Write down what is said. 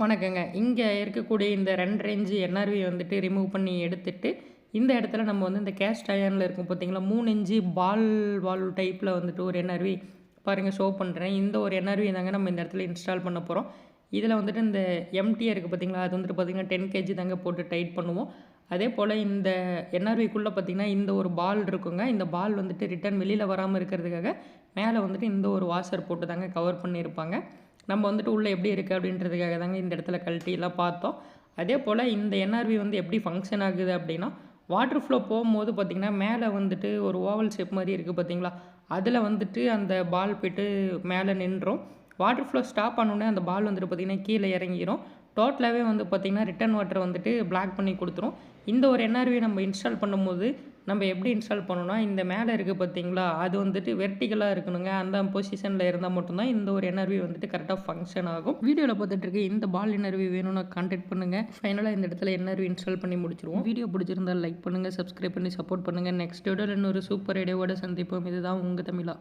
வணக்கங்க. இங்கே இருக்கக்கூடிய இந்த 2 இன்ச்சு என்ஆர்வி வந்துட்டு ரிமூவ் பண்ணி எடுத்துட்டு, இந்த இடத்துல நம்ம வந்து இந்த கேஸ்ட் அயர்ன்ல இருக்கும் பார்த்தீங்களா, 3 இன்ச்சு பால் வால்வ் டைப்பில வந்துட்டு ஒரு என்ஆர்வி பாருங்க ஷோ பண்ணுறேன். இந்த ஒரு என்ஆர்வி தாங்க நம்ம இந்த இடத்துல இன்ஸ்டால் பண்ண போறோம். இதில வந்துட்டு இந்த எம்டியா இருக்குது பார்த்தீங்களா, அது வந்துட்டு பார்த்தீங்கன்னா 10 கேஜி தாங்க போட்டு டைட் பண்ணுவோம். அதேபோல இந்த என்ஆர்விக்குள்ள பார்த்தீங்கன்னா, இந்த ஒரு பால் இருக்குங்க. இந்த பால் வந்துட்டு ரிட்டர்ன் வெளியில வராம இருக்கிறதுக்காக, மேலே வந்துட்டு இந்த ஒரு வாஷர் போட்டு தாங்க கவர் பண்ணியிருப்பாங்க. நம்ம வந்துட்டு உள்ளே எப்படி இருக்குது அப்படின்றதுக்காக தாங்க இந்த இடத்துல கழட்டிலாம் பார்த்தோம். அதேபோல் இந்த என்ஆர்வி வந்து எப்படி ஃபங்க்ஷன் ஆகுது அப்படின்னா, வாட்டர் ஃப்ளோ போகும்போது பார்த்திங்கன்னா, மேலே வந்துட்டு ஒரு ஓவல் ஷேப் மாதிரி இருக்குது பார்த்தீங்களா, அதில் வந்துட்டு அந்த பால் போய்ட்டு மேலே நின்றும். வாட்டர் ஃப்ளோ ஸ்டாப் ஆனோடனே அந்த பால் வந்துட்டு பார்த்திங்கன்னா கீழே இறங்கிரும். டோட்டலாகவே வந்து பார்த்திங்கன்னா ரிட்டர்ன் வாட்டர் வந்துட்டு பிளாக் பண்ணி கொடுத்துரும். இந்த ஒரு என்ஆர்வி நம்ம இன்ஸ்டால் பண்ணும்போது நம்ம எப்படி இன்ஸ்டால் பண்ணணும்னா, இந்த மேலே இருக்குது பார்த்தீங்களா, அது வந்துட்டு வெர்டிகலாக இருக்கணுங்க. அந்த பொசிஷனில் இருந்தால் மட்டும்தான் இந்த ஒரு என்ஆர்வி வந்துட்டு கரெக்டாக ஃபங்க்ஷன் ஆகும். வீடியோவில் பார்த்துட்டு இருக்க இந்த பால் என்ஆர்வி வேணும்னா கான்டாக்ட் பண்ணுங்கள். ஃபைனலாக இந்த இடத்துல என்ஆர்வி இன்ஸ்டால் பண்ணி முடிச்சிருவோம். வீடியோ பிடிச்சிருந்தால் லைக் பண்ணுங்கள், சப்ஸ்கிரைப் பண்ணி சப்போர்ட் பண்ணுங்கள். நெக்ஸ்ட் வீடியோவில் இன்னொரு சூப்பர் ஐடியாவோட சந்திப்போம். இதுதான் உங்கள் தமிழா.